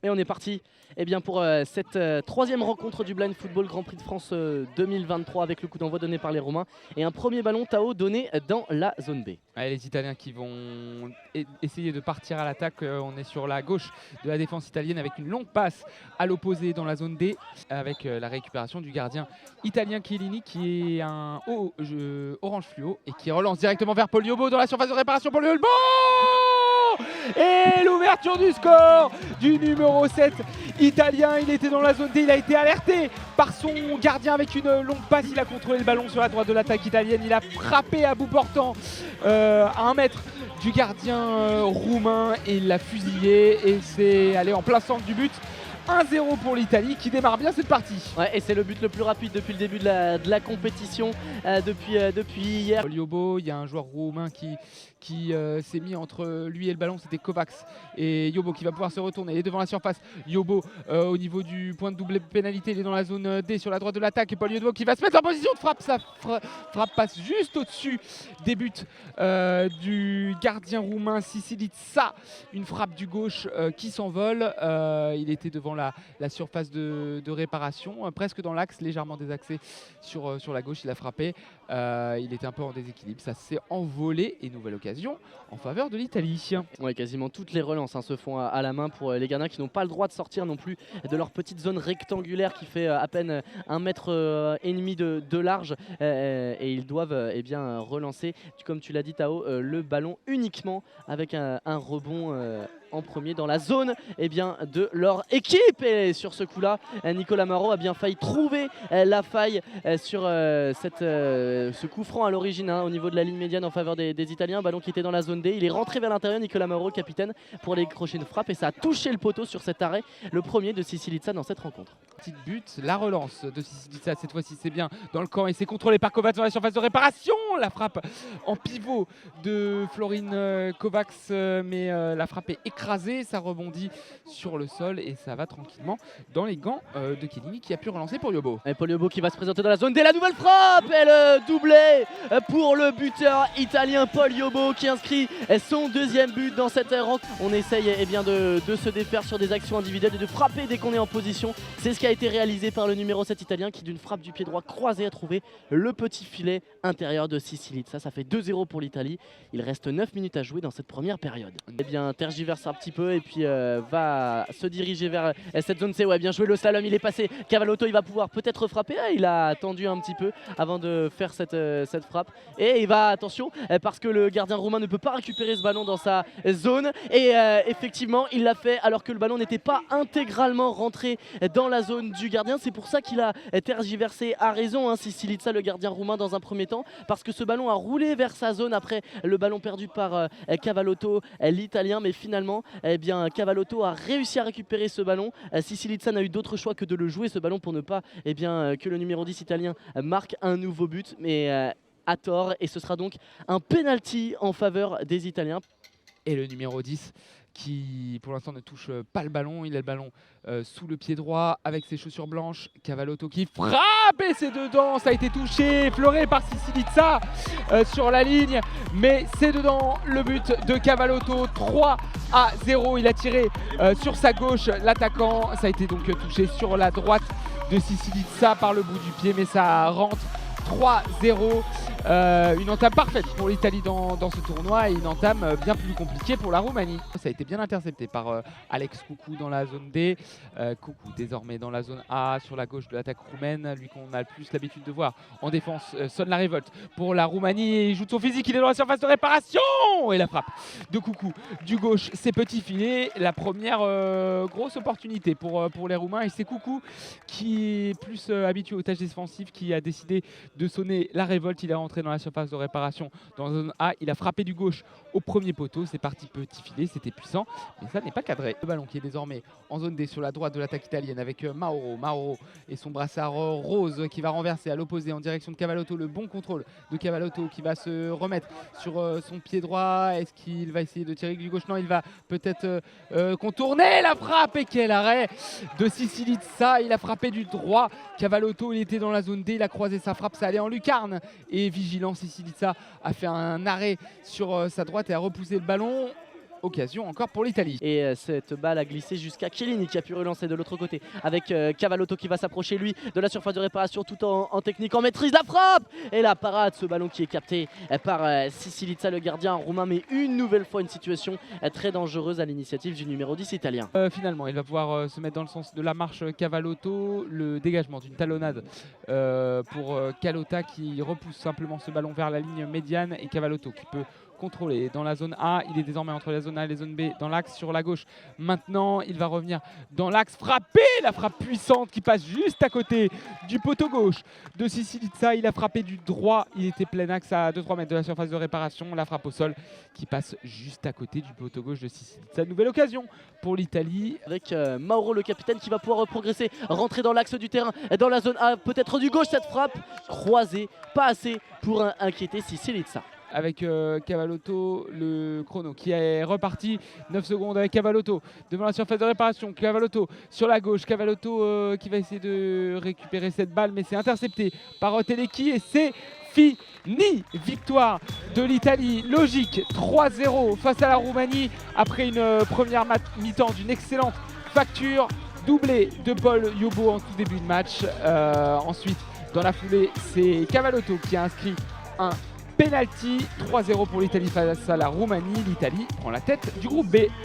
Et on est parti pour cette troisième rencontre du Blind Football Grand Prix de France 2023 avec le coup d'envoi donné par les Roumains et un premier ballon Tao donné dans la zone B. Allez, les Italiens qui vont essayer de partir à l'attaque. On est sur la gauche de la défense italienne avec une longue passe à l'opposé dans la zone D avec la récupération du gardien italien Chiellini qui est un haut orange fluo et qui relance directement vers Paul Yobo dans la surface de réparation. Paul Yobo et l'ouverture du score du numéro 7 italien. Il était dans la zone D, il a été alerté par son gardien avec une longue passe. Il a contrôlé le ballon sur la droite de l'attaque italienne. Il a frappé à bout portant à 1 mètre du gardien roumain et il l'a fusillé et c'est allé en plein centre du but. 1-0 pour l'Italie qui démarre bien cette partie. Ouais, et c'est le but le plus rapide depuis le début de la compétition, depuis hier. Paul Yobo, il y a un joueur roumain qui s'est mis entre lui et le ballon, c'était Kovacs. Et Yobo qui va pouvoir se retourner, il est devant la surface. Yobo au niveau du point de double pénalité, il est dans la zone D sur la droite de l'attaque. Et Paul Yobo qui va se mettre en position de frappe. Sa frappe passe juste au-dessus des buts du gardien roumain Sisilița. Une frappe du gauche qui s'envole. Il était devant la surface de réparation, presque dans l'axe, légèrement désaxé sur la gauche. Il a frappé. Il était un peu en déséquilibre. Ça s'est envolé et nouvelle occasion en faveur de l'Italie. Ouais, quasiment toutes les relances se font à la main pour les gardiens qui n'ont pas le droit de sortir non plus de leur petite zone rectangulaire qui fait à peine 1,5 mètre de large et ils doivent relancer, comme tu l'as dit Tao, le ballon uniquement avec un rebond en premier dans la zone de leur équipe. Et sur ce coup là, Nicolas Mauro a bien failli trouver la faille sur ce coup franc à l'origine au niveau de la ligne médiane en faveur des Italiens. Ballon qui était dans la zone D, il est rentré vers l'intérieur, Nicolas Mauro capitaine, pour aller décrocher une frappe et ça a touché le poteau sur cet arrêt, le premier de Sisilița dans cette rencontre. Petit but, la relance de Sisilița, cette fois-ci c'est bien dans le camp et c'est contrôlé par Kovacs dans la surface de réparation. La frappe en pivot de Florin Kovacs, mais la frappe est écrasée, ça rebondit sur le sol et ça va tranquillement dans les gants de Chiellini qui a pu relancer pour Yobo. Et Paul Yobo qui va se présenter dans la zone D, la nouvelle frappe et le doublé pour le buteur italien Paul Yobo qui inscrit son deuxième but dans cette rencontre. On essaye de se défaire sur des actions individuelles et de frapper dès qu'on est en position. C'est ce qui a été réalisé par le numéro 7 italien qui d'une frappe du pied droit croisé a trouvé le petit filet intérieur de Sisilița. Ça fait 2-0 pour l'Italie. Il reste 9 minutes à jouer dans cette première période. Tergiverse un petit peu et puis va se diriger vers cette zone C. Ouais, bien joué le slalom, il est passé. Cavallotto, il va pouvoir peut-être frapper. Il a attendu un petit peu avant de faire cette frappe. Et il va, attention, parce que le gardien roumain ne peut pas récupérer ce ballon dans sa zone. Et effectivement, il l'a fait alors que le ballon n'était pas intégralement rentré dans la zone du gardien. C'est pour ça qu'il a tergiversé à raison, Sisilița, le gardien roumain, dans un premier temps. Parce que ce ballon a roulé vers sa zone après le ballon perdu par Cavallotto, l'italien. Mais finalement, Cavallotto a réussi à récupérer ce ballon. Sisilița n'a eu d'autre choix que de le jouer ce ballon pour ne pas que le numéro 10 italien marque un nouveau but. Mais à tort, et ce sera donc un penalty en faveur des Italiens. Et le numéro 10 qui pour l'instant ne touche pas le ballon, il a le ballon sous le pied droit avec ses chaussures blanches. Cavallotto qui frappe et c'est dedans, ça a été touché, fleuré par Sisilița sur la ligne, mais c'est dedans le but de Cavallotto. 3-0, il a tiré sur sa gauche l'attaquant, ça a été donc touché sur la droite de Sisilița par le bout du pied, mais ça rentre. 3-0, une entame parfaite pour l'Italie dans ce tournoi et une entame bien plus compliquée pour la Roumanie. Ça a été bien intercepté par Alex Coucou dans la zone D. Coucou désormais dans la zone A sur la gauche de l'attaque roumaine, lui qu'on a le plus l'habitude de voir en défense. Sonne la révolte pour la Roumanie, il joue de son physique, il est dans la surface de réparation et la frappe de Coucou du gauche, c'est petit filet. La première grosse opportunité pour les Roumains et c'est Coucou qui est plus habitué aux tâches défensives qui a décidé de sonner la révolte. Il est rentré dans la surface de réparation dans la zone A, il a frappé du gauche au premier poteau, c'est parti petit filet, c'était puissant mais ça n'est pas cadré. Le ballon qui est désormais en zone D sur la droite de l'attaque italienne avec Mauro et son brassard rose qui va renverser à l'opposé en direction de Cavallotto. Le bon contrôle de Cavallotto qui va se remettre sur son pied droit. Est-ce qu'il va essayer de tirer du gauche? Non, il va peut-être contourner la frappe et quel arrêt de Sisilița, il a frappé du droit. Cavallotto, il était dans la zone D, il a croisé sa frappe, ça allait en lucarne et vigilant, Sisilița a fait un arrêt sur sa droite et a repoussé le ballon. occasion encore pour l'Italie. Et cette balle a glissé jusqu'à Chiellini qui a pu relancer de l'autre côté avec Cavallotto qui va s'approcher lui de la surface de réparation tout en technique, en maîtrise, la frappe et la parade, ce ballon qui est capté par Siciliza, le gardien roumain, mais une nouvelle fois une situation très dangereuse à l'initiative du numéro 10 italien. Finalement, il va pouvoir se mettre dans le sens de la marche Cavallotto, le dégagement d'une talonnade pour Kalota qui repousse simplement ce ballon vers la ligne médiane, et Cavallotto qui peut contrôler dans la zone A. Il est désormais entre la zone A et la zone B dans l'axe sur la gauche. Maintenant, il va revenir dans l'axe, frapper, la frappe puissante qui passe juste à côté du poteau gauche de Siciliza. Il a frappé du droit, il était plein axe à 2-3 mètres de la surface de réparation. La frappe au sol qui passe juste à côté du poteau gauche de Siciliza. Nouvelle occasion pour l'Italie. Avec Mauro, le capitaine, qui va pouvoir progresser, rentrer dans l'axe du terrain, dans la zone A, peut-être du gauche. Cette frappe croisée, pas assez pour inquiéter Siciliza. Avec Cavallotto, le chrono qui est reparti, 9 secondes avec Cavallotto devant la surface de réparation. Cavallotto sur la gauche, Cavallotto qui va essayer de récupérer cette balle, mais c'est intercepté par Teleki et c'est fini. Victoire de l'Italie, logique, 3-0 face à la Roumanie après une première mi-temps d'une excellente facture, doublé de Paul Yobo en tout début de match. Ensuite, dans la foulée, c'est Cavallotto qui a inscrit un penalty. 3-0 pour l'Italie face à la Roumanie. L'Italie prend la tête du groupe B.